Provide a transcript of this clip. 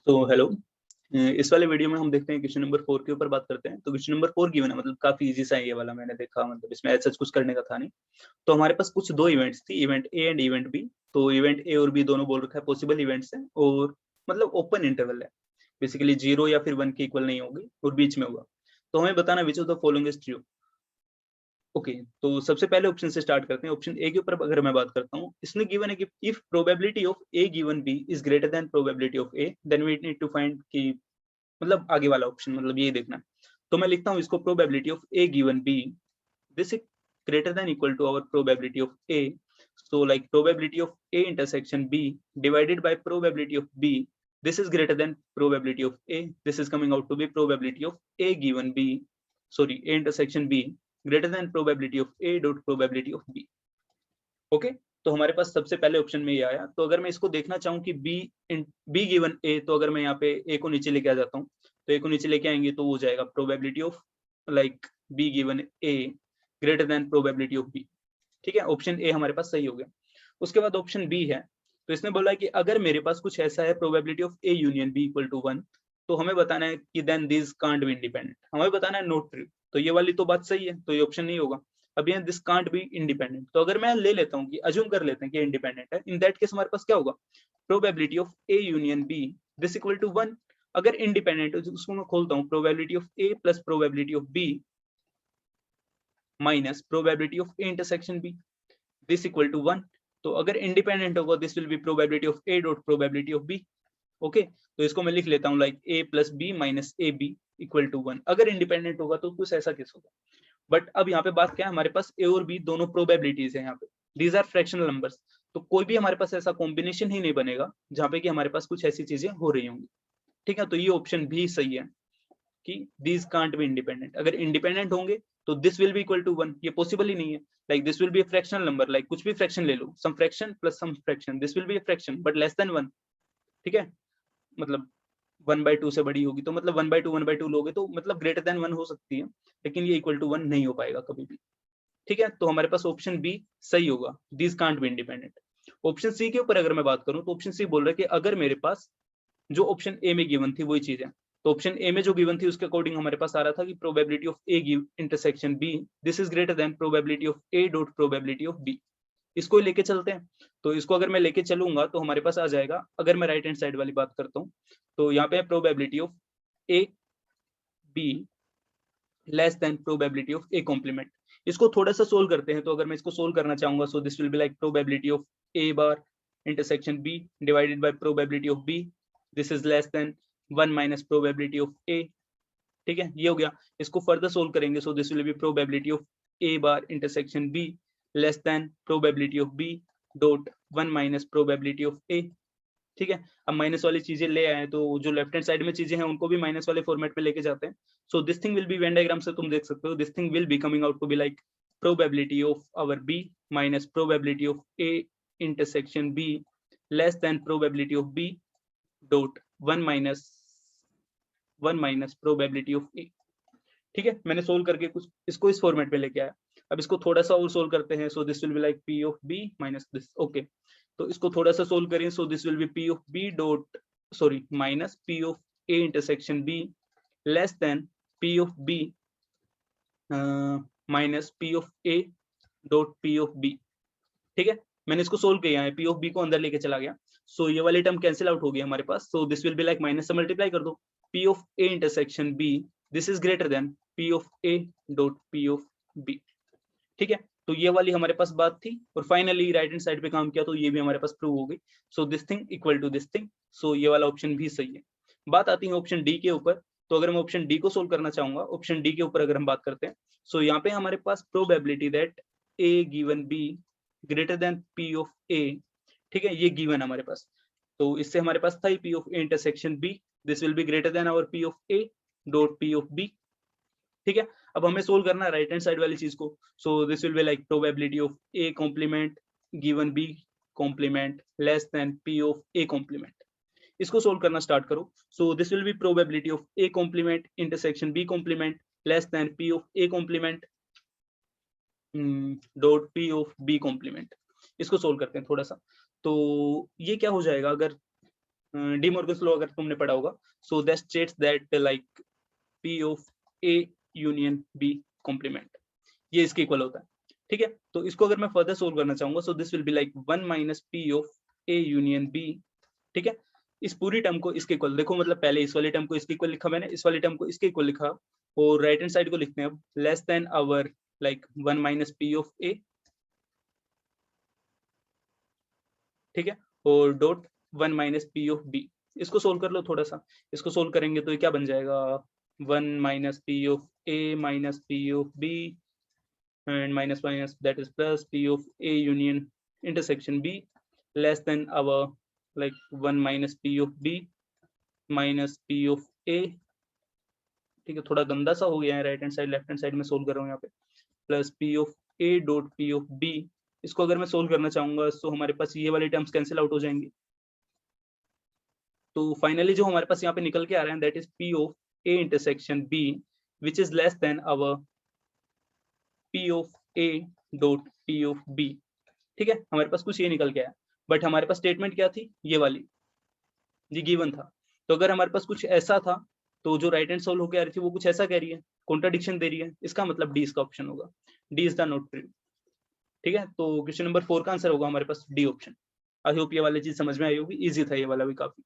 तो हेलो। इस वाले वीडियो में हम देखते हैं क्वेश्चन नंबर 4 के ऊपर बात करते हैं। तो क्वेश्चन नंबर 4 गिवन है, मतलब काफी इजी सा है ये वाला, मैंने देखा, मतलब इसमें ऐसा कुछ करने का था नहीं। तो हमारे पास कुछ दो इवेंट्स थी, event A and event B. तो इवेंट ए और बी दोनों बोल रखा है पॉसिबल इवेंट्स हैं, और मतलब ओपन इंटरवल है, बेसिकली 0 या फिर 1 के इक्वल नहीं होगी और बीच में होगा। तो हमें बताना which of the following is true. Okay, तो सबसे पहले ऑप्शन से स्टार्ट करते हैं। ऑप्शन ए के ऊपर अगर मैं बात करता हूँ, इसमें गिवन है कि if probability of A given B is greater than probability of A, then we need to find कि मतलब आगे वाला ऑप्शन, मतलब ये देखना है। तो मैं लिखता हूँ इसको, probability of A given B this is greater than equal to our probability of A. So like probability of A intersection B divided by probability of B, this is greater than probability of A. This is coming out to be probability of A given B, sorry, A intersection B greater than probability of A dot probability of B. Okay, तो हमारे पास सबसे पहले option में ये आया। तो अगर मैं इसको देखना चाहूँ कि बी गिवन ए, तो अगर मैं यहाँ पे ए को नीचे लेके आ जाता हूँ, तो ए को नीचे लेके आएंगे तो हो जाएगा probability of like B given A greater than probability of B. ठीक है, ऑप्शन ए हमारे पास सही हो गया। उसके बाद ऑप्शन बी है, तो इसने बोला है कि अगर मेरे पास कुछ ऐसा है probability of A union B equal to 1, तो हमें बताना है कि then this can't be independent, हमें बताना है नॉट ट्रू। तो ये वाली तो बात सही है, तो ये ऑप्शन नहीं होगा। अब ये दिस कांट बी इंडिपेंडेंट, तो अगर मैं ले लेता हूँ कि अज्यूम कर लेते हैं कि इंडिपेंडेंट है, इन दैट केस हमारे पास क्या होगा, probability of A union B this equal to 1। अगर इंडिपेंडेंट है उसको मैं खोलता हूँ, probability of A plus probability of B minus probability of A intersection B this equal to 1। तो अगर इंडिपेंडेंट होगा this will be probability of A dot probability of B. Okay, तो इसको मैं लिख लेता हूँ like A plus B minus A B equal to 1। अगर इंडिपेंडेंट होगा तो कुछ ऐसा केस होगा। बट अब यहाँ पे बात क्या है, हमारे पास ए और बी दोनों प्रोबेबिलिटीज है यहाँ पे, दीज आर फ्रैक्शनल नंबर्स। तो कोई भी हमारे पास ऐसा कॉम्बिनेशन ही नहीं बनेगा जहाँ पे कि हमारे पास कुछ ऐसी चीजें हो रही होंगी। ठीक है, तो ये ऑप्शन भी सही है कि दीज कांट बी इंडिपेंडेंट। अगर इंडिपेंडेंट होंगे तो this will be equal to 1, ये पॉसिबल ही नहीं है। Like this will be a fractional number, like कुछ भी फ्रैक्शन ले लो, some fraction plus some fraction, this will be a fraction but less than 1। ठीक है, मतलब 1/2 से बड़ी होगी, तो मतलब 1/2 लोगे तो मतलब ग्रेटर देन 1 हो सकती है, लेकिन ये इक्वल टू 1 नहीं हो पाएगा कभी भी। ठीक है, तो हमारे पास ऑप्शन बी सही होगा, these can't be independent. Option C के ऊपर अगर मैं बात करूं, तो ऑप्शन सी बोल रहा है कि अगर मेरे पास जो ऑप्शन ए में गिवन थी वही चीज है। तो ऑप्शन ए में जो गिवन थी उसके अकॉर्डिंग हमारे पास आ रहा था कि probability of A intersection B this is greater than probability of A dot probability of B. इसको लेके चलते हैं। तो इसको अगर मैं लेके चलूंगा तो हमारे पास आ जाएगा, अगर मैं राइट हैंड साइड वाली बात करता हूँ, तो यहाँ पे probability of A B less than probability of A complement. इसको थोड़ा सा सोल्व करते हैं। तो अगर मैं इसको सोल्व करना चाहूंगा, so this will be like probability of A bar intersection B divided by probability of B this is less than 1 minus probability of A. ठीक है, ये हो गया। इसको फर्दर सोल्व करेंगे, so this will be probability of A bar intersection B less than probability of B dot 1 minus probability of A. ठीक है, अब माइनस वाली चीजें ले आए, तो जो लेफ्ट हैंड साइड में चीजें हैं उनको भी माइनस वाले फॉर्मेट में लेके जाते हैं। So this thing will be, Venn diagram से तुम देख सकते हो, this thing will be coming out to be like probability of A bar B minus probability of A intersection B less than probability of B dot 1 minus probability of A. ठीक है, मैंने solve करके कुछ इसको इस फॉर्मेट में लेके आया। अब इसको थोड़ा सा और सोल्व करते हैं, so this will be like P of B minus this. Okay, तो इसको थोड़ा सा सोल्व करें, so this will be P of B dot sorry minus P of A intersection B less than P of B minus P of A dot P of B. ठीक है, मैंने इसको solve किया है, पी ऑफ बी को अंदर लेके चला गया। सो ये वाली टर्म कैंसिल आउट हो गई हमारे पास। So this will be like minus से मल्टीप्लाई कर दो, P of A intersection B this is greater than P of A dot P of B. ठीक है, तो ये वाली हमारे पास बात थी, और फाइनली राइट हैंड साइड पे काम किया तो ये भी हमारे पास प्रूव हो गई। So this thing equal to this thing, so ये वाला ऑप्शन भी सही है। बात आती है ऑप्शन डी के ऊपर। तो अगर मैं ऑप्शन डी को सोल्व करना चाहूंगा, ऑप्शन डी के ऊपर अगर हम बात करते हैं, सो यहाँ पे हमारे पास probability that A given B greater than P of A. ठीक है, ये गिवन हमारे पास, तो इससे हमारे पास था P of A intersection B this will be greater than our P of A dot P of B. ठीक है, अब हमें सोल्व करना है राइट हैंड साइड वाली चीज को। So this will be like probability of A complement given B complement less than P of A complement. इसको सोल्व करना स्टार्ट करो। So this will be probability of A complement intersection B complement less than P of A complement dot P of B complement. इसको solve करते हैं थोड़ा सा। तो ये क्या हो जाएगा, अगर डी मॉर्गन्स लॉ अगर तुमने पढ़ा होगा, so that states that like P of A union B complement, ये इसके इक्वल होता है। ठीक है, तो इसको अगर मैं फर्दर सोल्व करना चाहूंगा, so this will be like 1 minus P of A union B. ठीक है, इस पूरी टर्म को इसके इक्वल, देखो मतलब पहले इस वाली टर्म को इसके इक्वल लिखा मैंने, इस वाली टर्म को इसके इक्वल लिखा, और राइट हैंड साइड को लिखते हैं अब less than or like 1 minus P of A. ठीक है, और dot 1 minus P of B. इसको सोल्व कर लो थोड़ा सा, इसको सोल्व करेंगे तो ये क्या बन जाएगा, 1 minus P of A minus P of B and minus minus that is plus p of a union intersection b less than our like 1 minus p of b minus p of a। ठीक है, थोड़ा गंदा सा हो गया है, right hand side left hand side में solve कर रहा हूँ यहाँ पे, plus p of a dot p of b। इसको अगर मैं सोल्व करना चाहूंगा तो हमारे पास ये वाली टर्म्स कैंसिल आउट हो जाएंगी, तो फाइनली जो हमारे पास यहाँ पे निकल के आ रहा है that is p of a intersection b which is less than our p of a dot p of b। ठीक है, हमारे पास कुछ ये निकल के आया, बट हमारे पास स्टेटमेंट क्या थी, ये वाली, ये गिवन था। तो अगर हमारे पास कुछ ऐसा था, तो जो राइट हैंड सोल्व होकर आ रही थी वो कुछ ऐसा कह रही है, कॉन्ट्राडिक्शन दे रही है, इसका मतलब डी इसका ऑप्शन होगा, D is the not true. ठीक है, तो क्वेश्चन नंबर 4 का आंसर होगा हमारे पास डी ऑप्शन। आई होप ये वाली चीज समझ में आई होगी, इजी था ये वाला भी काफी।